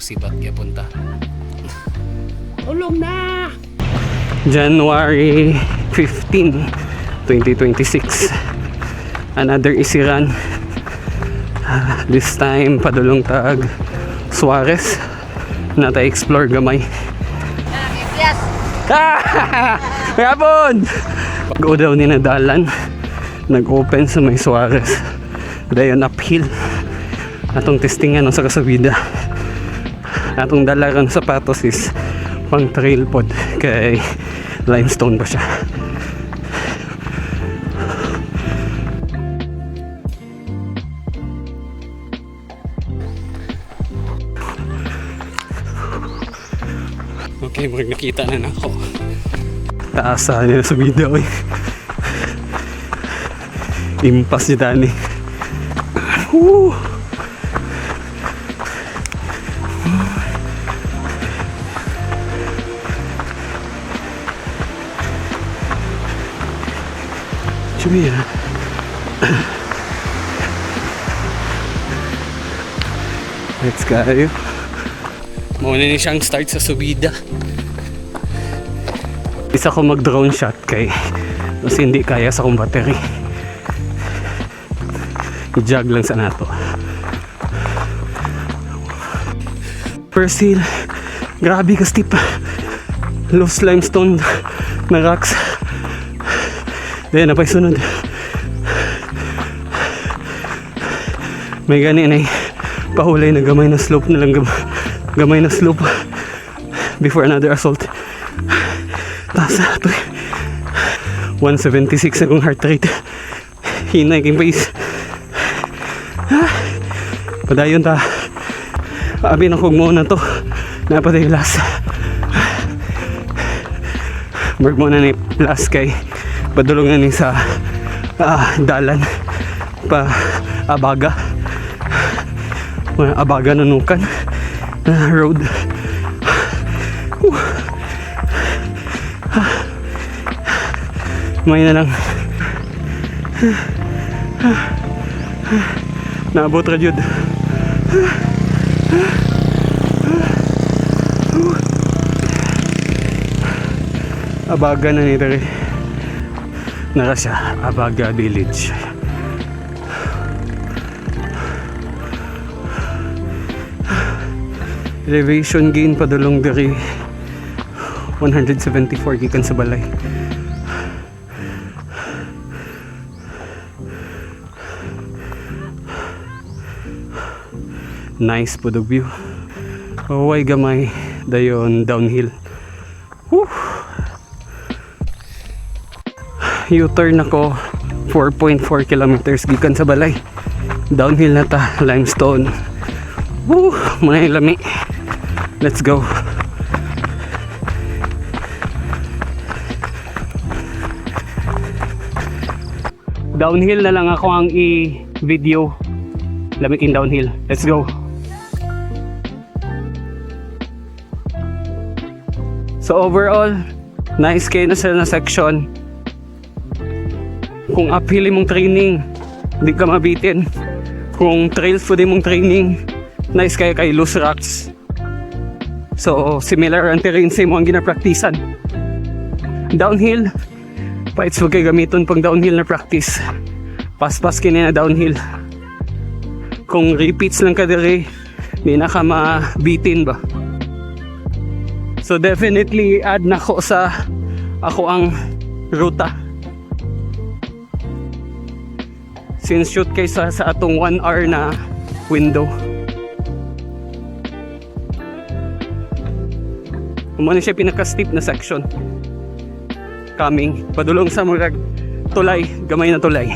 sibat kaya punta. Ulong na! January 15, 2026. Another easy run. This time padulong tag Suarez. Nata explore gamay. Yes! Yapon! Pag-o daw ni nadalan, nag-open sa may Suarez. Dayon uphill. Atong testingan sa kasabida. Atong dalaran sapatos is pang trail pod kay limestone pa siya. Okay, nakita na ako. Taasa niya sa video eh. Impas niya tani. Woo! Chubi ya. Let's go. Muna ni siyang start sa subida. Isa ko mag-drone shot kay kasi hindi kaya sa kong battery. I-jog lang sa nato. First hill. Grabe ka steep. Loose limestone na rocks. Then napay sunod. May gani na pahulay na gamay na slope na lang gamay na slope before another assault. Taas na ito 176 akong heart rate. Hinay king pace. Padayon ta. Abi na kog mo na to. Napatay last. Mark mo na ni last kay padulungan ni sa dalan pa Abaga. Abaga nanukan road. May na lang. Naabot ra jud. Abaga na ni dere. Nara siya, Abaga Village. Elevation gain padulong dere 174 gikan sa balay. Nice po the view. Huwag gamay dayon downhill. Woo! U-turn ako 4.4 kilometers gikan sa balay. Downhill na ta, limestone. Woo! Muna yung lami. Let's go. Downhill na lang ako ang i-video. Lamikin downhill. Let's go. So overall, nice kayo na sila na section. Kung uphill mong training, hindi ka mabitin. Kung trails po din mong training, nice kayo kay loose rocks. So similar ang terrain sa mo ang ginapraktisan. Downhill, paits wag kayo gamiton pang downhill na practice. Pas-pas kini na downhill. Kung repeats lang ka dire, hindi na ka mabitin ba. So definitely add na ko sa ako ang ruta. Since shoot kay sa atong 1 hour na window. Umano siya pinaka-steep na section. Coming. Padulong sa mga tulay. Gamay na tulay.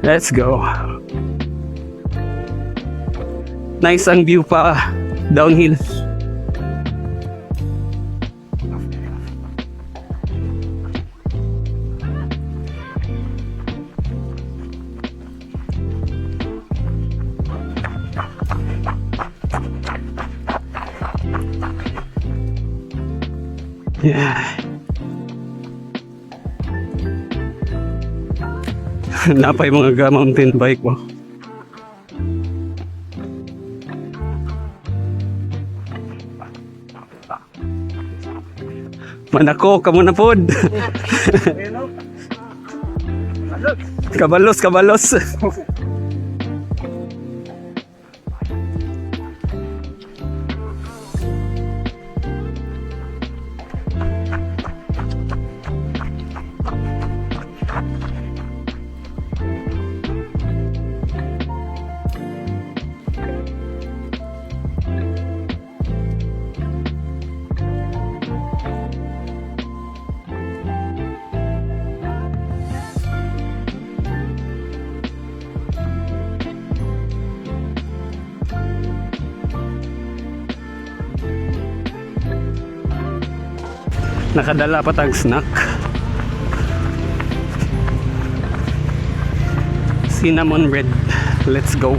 Let's go. Nice ang view pa downhill. Yeah. Napay mga mountain bike mo. Manako, kamo na pod. Kabalos, kabalos. Nakadala pa tag snack. Cinnamon bread. Let's go.